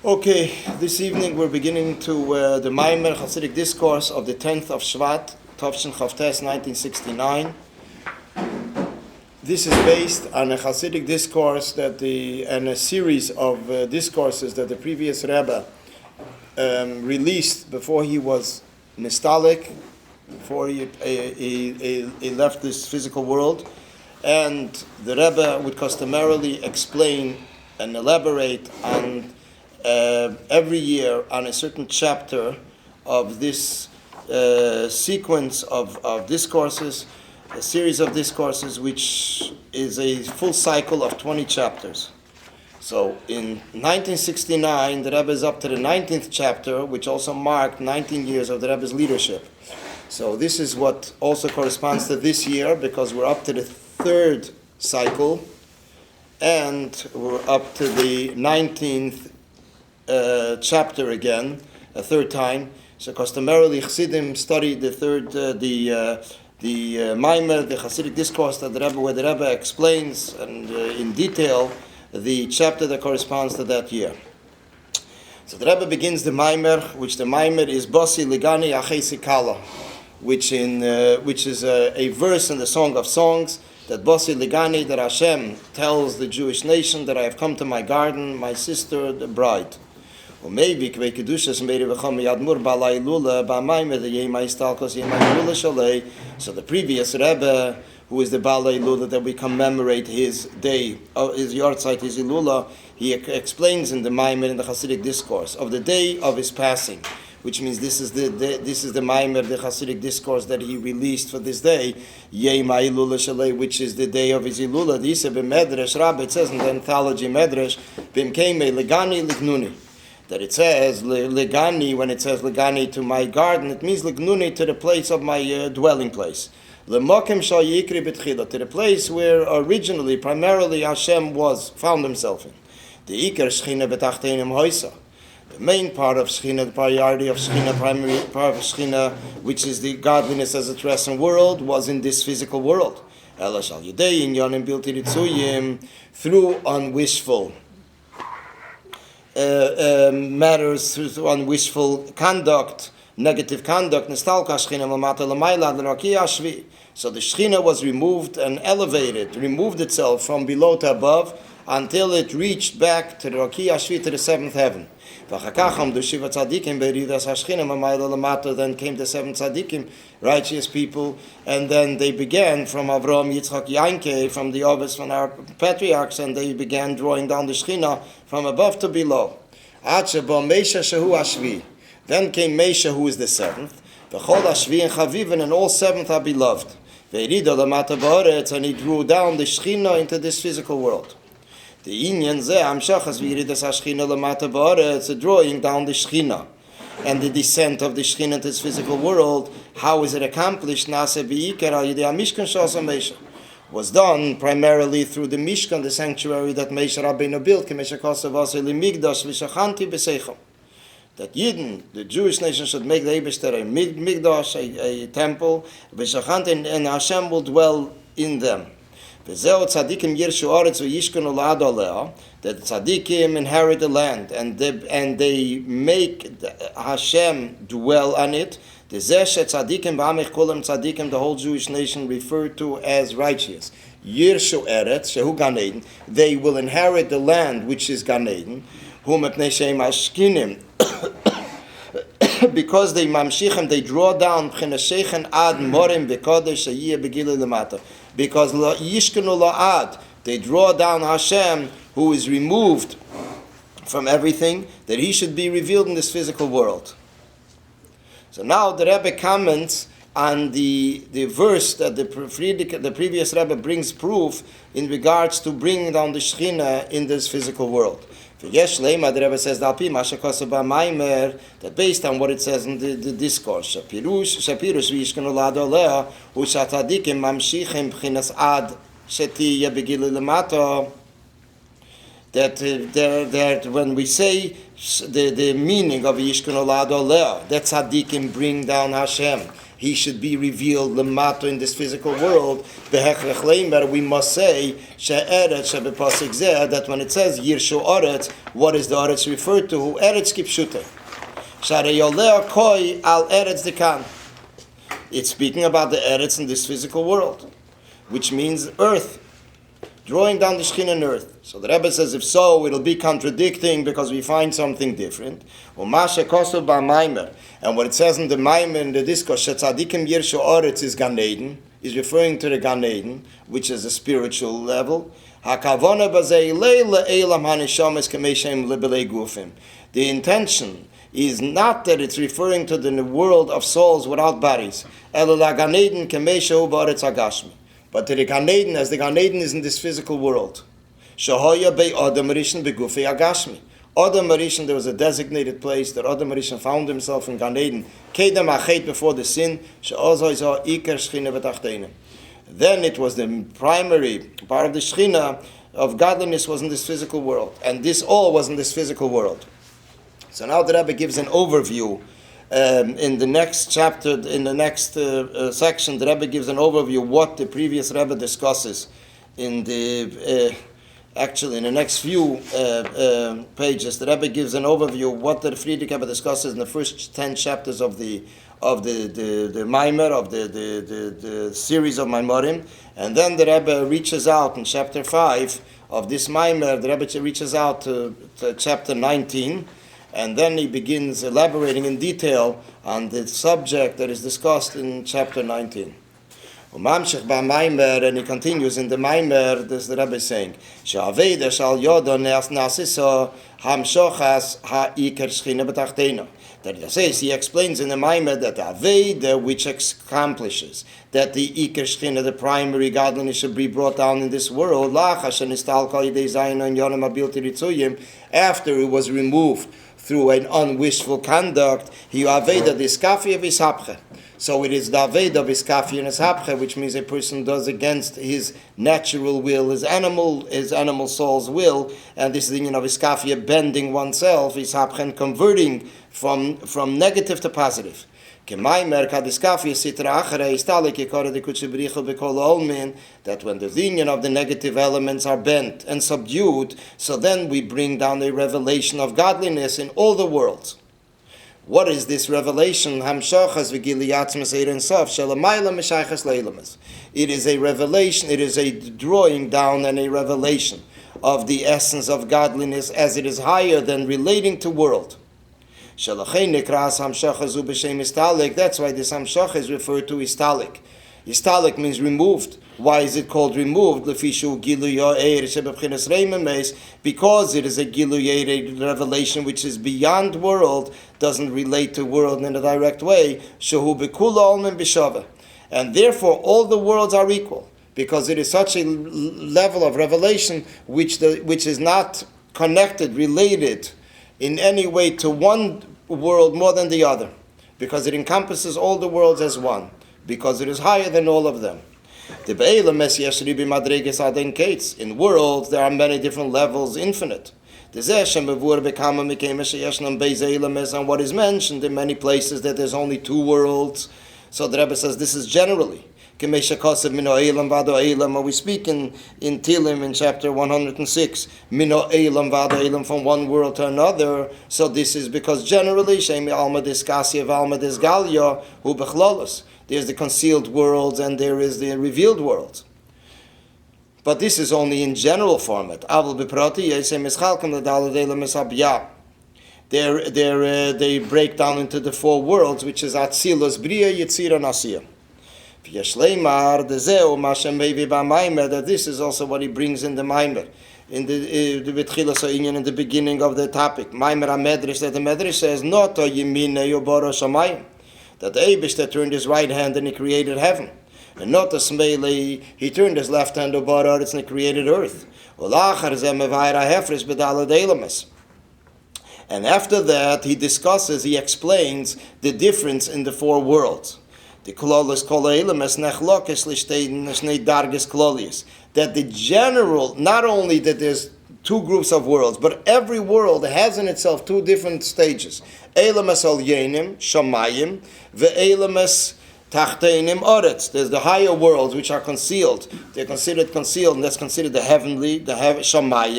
Okay, this evening we're beginning to the Maimer Hasidic Discourse of the 10th of Shvat, Tovshin Chavtes, 1969. This is based on a Hasidic discourse and a series of discourses that the previous Rebbe released before he was nistalik, before he left this physical world. And the Rebbe would customarily explain and elaborate on every year on a certain chapter of this sequence of discourses, a series of discourses, which is a full cycle of 20 chapters. So in 1969, the Rebbe is up to the 19th chapter, which also marked 19 years of the Rebbe's leadership. So this is what also corresponds to this year, because we're up to the third cycle, and we're up to the 19th chapter again, a third time. So customarily Chassidim study the third, the Maimer, the Hasidic discourse that where the Rebbe explains and in detail the chapter that corresponds to that year. So the Rebbe begins the Maimer, which the Maimer is Basi Ligani Achesi Kala, which is a verse in the Song of Songs, that Basi Ligani, that Hashem tells the Jewish nation that I have come to my garden, my sister, the bride. So the previous Rebbe, who is the Balei Lula, that we commemorate his day, his Yartzeit, his Ilula, he explains in the Maimer, in the Hasidic discourse, of the day of his passing, which means this is the Maimer, the Hasidic discourse that he released for this day, which is the day of his Ilula. It says in the anthology Medrash, Legani Lignuni, that it says Legani, when it says Legani to my garden, it means Lignuni, to the place of my dwelling place. Lemokem shal yikri betchila, to the place where originally, primarily Hashem found himself in. The Iker Shechina betachtenim hoisa. The main part of Shechina, the priority of Shechina, primary part of Shechina, which is the godliness as a terrestrial world, was in this physical world. Ela shal yidei inyanim bilti ritzuyim, through unwishful matters, through unwishful conduct, negative conduct. So the Shechina was removed and removed itself from below to above until it reached back to the Rakia Shvi, to the seventh heaven. Then came the seven tzaddikim, righteous people, and then they began from Avram, Yitzchak, Yanke, from the Ovis, from our patriarchs, and they began drawing down the Shechina from above to below. Then came Mesha, who is the seventh, and all seventh are beloved. And he drew down the Shechina into this physical world. The Inyan Zeh Amshachas V'Yiridas HaShechina Lamata Ba'aretz, drawing down the Shechina and the descent of the Shechina into this physical world. How is it accomplished? Nase B'Yikar Al Yidei HaMishkan Shasa Mesha, was done primarily through the Mishkan, the sanctuary that Mesha Rabbeinu built. K'Mesha Kosev Aseh L'Migdash V'Shachanti B'Seicham, that Yidden, the Jewish nation, should make the Eibishter a Migdash, a temple, V'Shachanti, and Hashem will dwell in them. That tzaddikim inherit the land, and they make Hashem dwell on it. The whole Jewish nation referred to as righteous. Yirshu eretz shehu Gan Eden, they will inherit the land which is Gan Eden. Because they mamshichem, they draw down ad morim v'kodesh sheyeh begilui lemata. Because yishkenu la'ad, they draw down Hashem, who is removed from everything, that he should be revealed in this physical world. So now the Rebbe comments on the verse that the previous Rebbe brings proof in regards to bringing down the Shechina in this physical world. The Rebbe says that based on what it says in the discourse, that when we say the meaning of Yishkon Olad Oleh, that tzaddikim bring down Hashem, He should be revealed lemato in this physical world. Behechrech leimer, we must say she'eretz shebepasik zeh, that when it says Yirshu Oretz, what is the Oretz referred to? Eretz kipshute. Sharei Oleh koi al Eretz dekan. It's speaking about the Eretz in this physical world, which means earth, drawing down the Shekhinah in earth. So the Rebbe says, if so, it'll be contradicting because we find something different. And what it says in the Maimer, in the discourse, Shetzadikim Yirshu Oretz is Gan Eden, is referring to the Gan Eden, which is a spiritual level. The intention is not that it's referring to the world of souls without bodies. But to the Gan Eden, as the Gan Eden is in this physical world. Adam Rishon, there was a designated place that Adam Rishon found himself in Gan Eden. Kedem achet, before the sin. Then it was the primary part of the Shekhinah of godliness was in this physical world. And this all was in this physical world. So now the Rebbe gives an overview. In the next chapter, in the next section, the Rebbe gives an overview what the previous Rebbe discusses in the actually in the next few pages. The Rebbe gives an overview what the Friedrich Rebbe discusses in the first 10 chapters of the Maimer, of the series of Maimorim, and then the Rebbe reaches out in chapter 5 of this Maimer. The Rebbe reaches out to chapter 19. And then he begins elaborating in detail on the subject that is discussed in chapter 19. And he continues in the Maimer, this the Rebbe is saying, that he says, he explains in the Maimer that the Aveda which accomplishes that the Iker Shechina, the primary godliness, should be brought down in this world, after it was removed through an unwishful conduct, he aveda the iskafi of his hapche. So it is the aveda of iskafi and his hapche, which means a person does against his natural will, his animal soul's will, and this is the union of iskafi, bending oneself, his hapche, and converting from negative to positive. That when the union of the negative elements are bent and subdued, so then we bring down a revelation of godliness in all the worlds. What is this revelation? It is a revelation, it is a drawing down and a revelation of the essence of godliness as it is higher than relating to world. That's why this hamshach is referred to istalik. Istalik means removed. Why is it called removed? Because it is a giluyah, revelation which is beyond world, doesn't relate to world in a direct way. And therefore all the worlds are equal, because it is such a level of revelation which is not connected, related in any way to one world more than the other, because it encompasses all the worlds as one, because it is higher than all of them. In worlds there are many different levels, infinite. And what is mentioned in many places that there's only two worlds. So the Rebbe says this is generally. We speak in Tilim in chapter 106, from one world to another. So this is because generally, there's the concealed worlds and there is the revealed worlds. But this is only in general format. They break down into the four worlds, which is Atzilus, Bria, Yetzira, Nasiya. That this is also what he brings in the Maimer, in the beginning of the topic. Maimer HaMedrash, that the Medrash says, Not Yemine Yoboro Shamayim, that the Eibishter turned his right hand and he created heaven. And not the Smele, he turned his left hand over earth and he created earth. And after that, he explains the difference in the four worlds. The klolos koloelim es nechlokes lishtein esnei darges klolius. That the general, not only that there's two groups of worlds, but every world has in itself two different stages. Eilam es alyenim, shamayim, ve'eilam es tachteinim, oretz. There's the higher worlds which are concealed. They're considered concealed, and that's considered the heavenly, the shamayim.